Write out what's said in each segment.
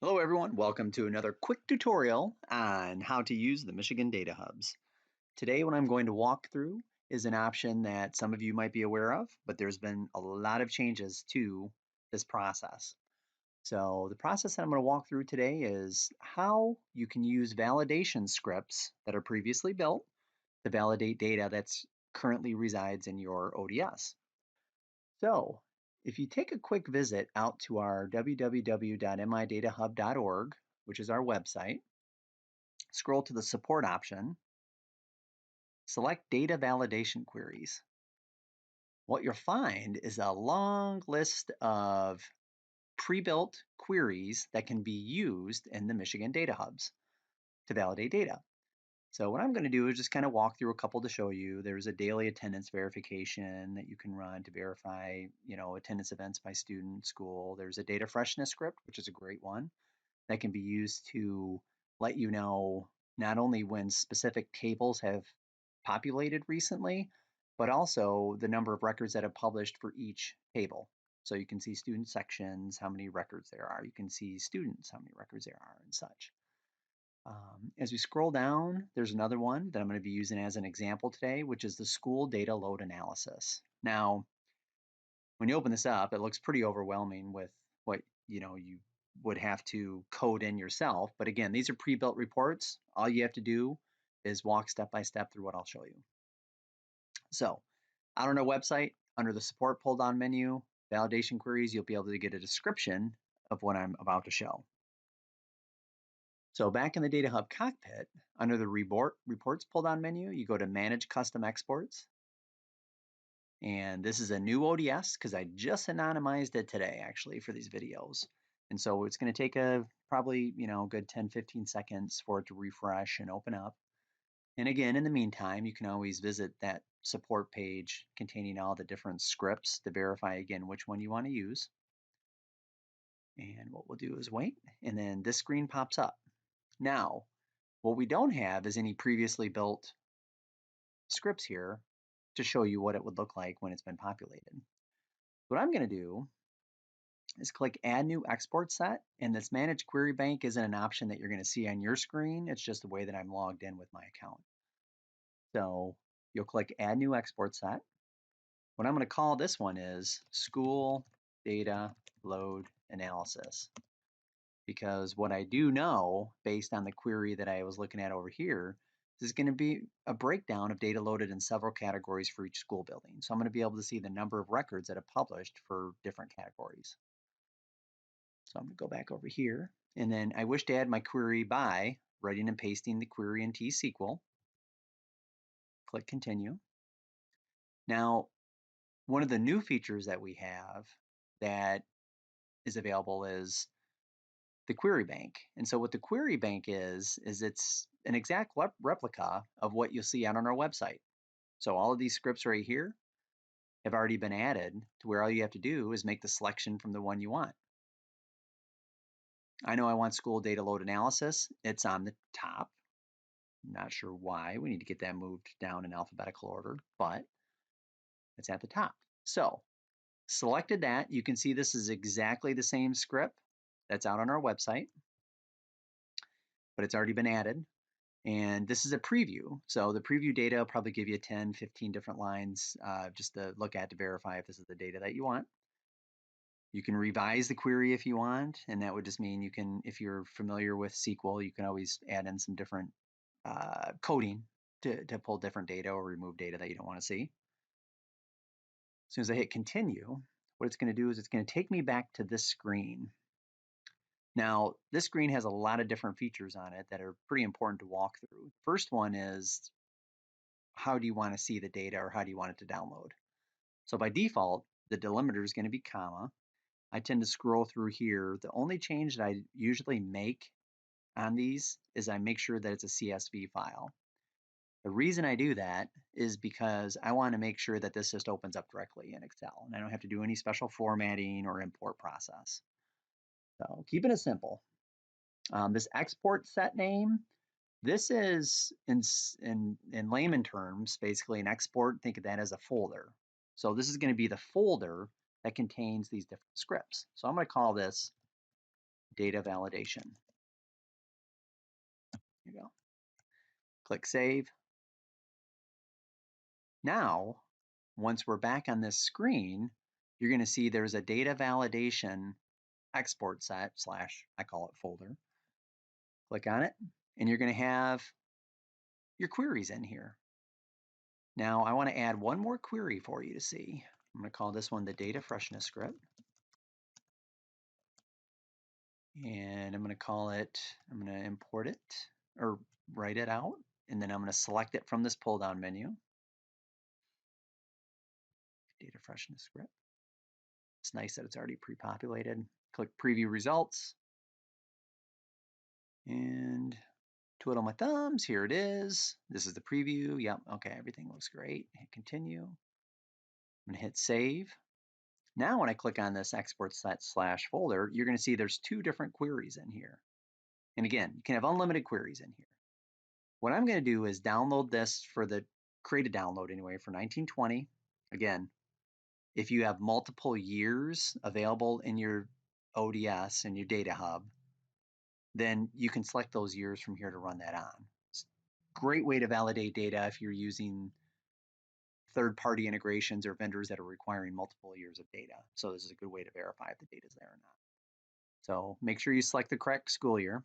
Hello everyone, welcome to another quick tutorial on how to use the Michigan Data Hubs. Today what I'm going to walk through is an option that some of you might be aware of, but there's been a lot of changes to this process. So the process that I'm going to walk through today is how you can use validation scripts that are previously built to validate data that's currently resides in your ODS. So if you take a quick visit out to our www.midatahub.org, which is our website, scroll to the support option, select data validation queries. What you'll find is a long list of pre-built queries that can be used in the Michigan Data Hubs to validate data. So what I'm going to do is just kind of walk through a couple to show you. There's a daily attendance verification that you can run to verify, attendance events by student, school. There's a data freshness script, which is a great one that can be used to let you know not only when specific tables have populated recently, but also the number of records that have published for each table. So you can see student sections, how many records there are. You can see students, how many records there are and such. As we scroll down, there's another one that I'm going to be using as an example today, which is the school data load analysis. Now, when you open this up, it looks pretty overwhelming with what you would have to code in yourself. But again, these are pre-built reports. All you have to do is walk step by step through what I'll show you. So out on our website, under the support pull-down menu, validation queries, you'll be able to get a description of what I'm about to show. So back in the Data Hub cockpit, under the reports pull-down menu, you go to Manage Custom Exports. And this is a new ODS because I just anonymized it today actually for these videos. And so it's going to take probably, good 10, 15 seconds for it to refresh and open up. And again, in the meantime, you can always visit that support page containing all the different scripts to verify again which one you want to use. And what we'll do is wait, and then this screen pops up. Now, what we don't have is any previously built scripts here to show you what it would look like when it's been populated. What I'm going to do is click Add New Export Set, and this Manage Query Bank isn't an option that you're going to see on your screen. It's just the way that I'm logged in with my account. So you'll click Add New Export Set. What I'm going to call this one is School Data Load Analysis, because what I do know, based on the query that I was looking at over here, is going to be a breakdown of data loaded in several categories for each school building. So I'm going to be able to see the number of records that have published for different categories. So I'm going to go back over here, and then I wish to add my query by writing and pasting the query in T-SQL. Click Continue. Now, one of the new features that we have that is available is the query bank. And so what the query bank is it's an exact replica of what you'll see out on our website. So all of these scripts right here have already been added to where all you have to do is make the selection from the one you want. I know I want school data load analysis. It's on the top. Not sure why. We need to get that moved down in alphabetical order, but it's at the top. So selected that. You can see this is exactly the same script that's out on our website, but it's already been added. And this is a preview. So the preview data will probably give you 10, 15 different lines just to look at to verify if this is the data that you want. You can revise the query if you want, and that would just mean you can, if you're familiar with SQL, you can always add in some different coding to pull different data or remove data that you don't want to see. As soon as I hit continue, what it's going to do is it's going to take me back to this screen. Now, this screen has a lot of different features on it that are pretty important to walk through. First one is, how do you want to see the data, or how do you want it to download? So by default, the delimiter is going to be comma. I tend to scroll through here. The only change that I usually make on these is I make sure that it's a CSV file. The reason I do that is because I want to make sure that this just opens up directly in Excel, and I don't have to do any special formatting or import process. So keeping it simple. This export set name, this is in layman terms, basically an export. Think of that as a folder. So this is going to be the folder that contains these different scripts. So I'm going to call this data validation. Here you go. Click save. Now, once we're back on this screen, you're going to see there's a data validation export set / I call it folder. Click on it, and you're going to have your queries in here. Now, I want to add one more query for you to see. I'm going to call this one the data freshness script. And I'm going to call it, I'm going to import it or write it out, and then I'm going to select it from this pull down menu. Data freshness script. It's nice that it's already pre-populated. Click preview results. And twiddle my thumbs, here it is. This is the preview. Yep, okay, everything looks great. Hit continue. I'm gonna hit save. Now when I click on this export set / folder, you're gonna see there's two different queries in here. And again, you can have unlimited queries in here. What I'm gonna do is download this for the, create a download anyway for 1920. Again, if you have multiple years available in your ODS and your data hub, then you can select those years from here to run that on. It's a great way to validate data if you're using third-party integrations or vendors that are requiring multiple years of data. So this is a good way to verify if the data is there or not. So make sure you select the correct school year.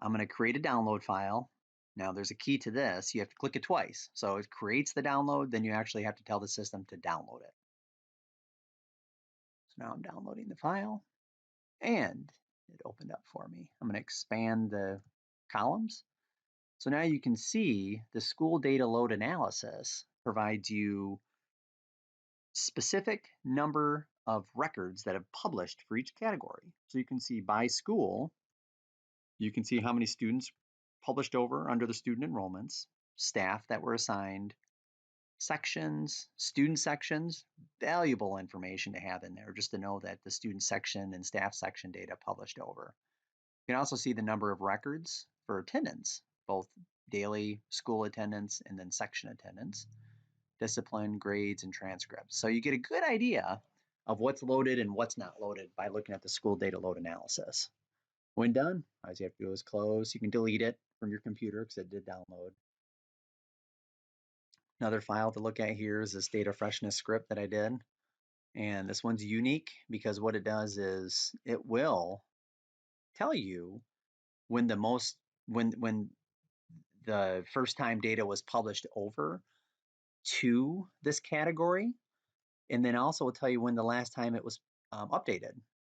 I'm going to create a download file. Now there's a key to this. You have to click it twice. So it creates the download, then you actually have to tell the system to download it. So now I'm downloading the file, and it opened up for me. I'm going to expand the columns. So now you can see the school data load analysis provides you specific number of records that have published for each category. So you can see by school, you can see how many students published over under the student enrollments, staff that were assigned, sections, student sections, valuable information to have in there just to know that the student section and staff section data published over. You can also see the number of records for attendance, both daily school attendance and then section attendance, discipline, grades, and transcripts. So you get a good idea of what's loaded and what's not loaded by looking at the school data load analysis. When done, all you have to do is close. You can delete it from your computer because it did download. Another file to look at here is this data freshness script that I did. And this one's unique because what it does is it will tell you when when the first time data was published over to this category, and then also will tell you when the last time it was updated.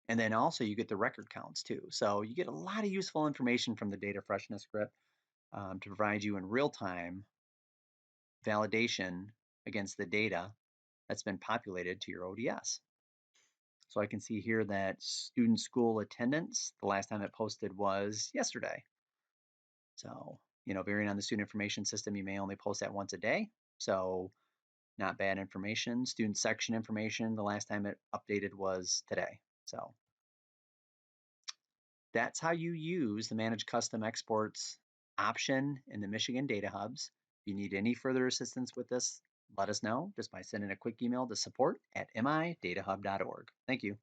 And then also you get the record counts too. So you get a lot of useful information from the data freshness script to provide you in real time validation against the data that's been populated to your ODS. So I can see here that student school attendance, the last time it posted was yesterday. So, varying on the student information system, you may only post that once a day. So not bad information. Student section information, the last time it updated was today. So that's how you use the Manage Custom Exports option in the Michigan Data Hubs. If you need any further assistance with this, let us know just by sending a quick email to support@midatahub.org. Thank you.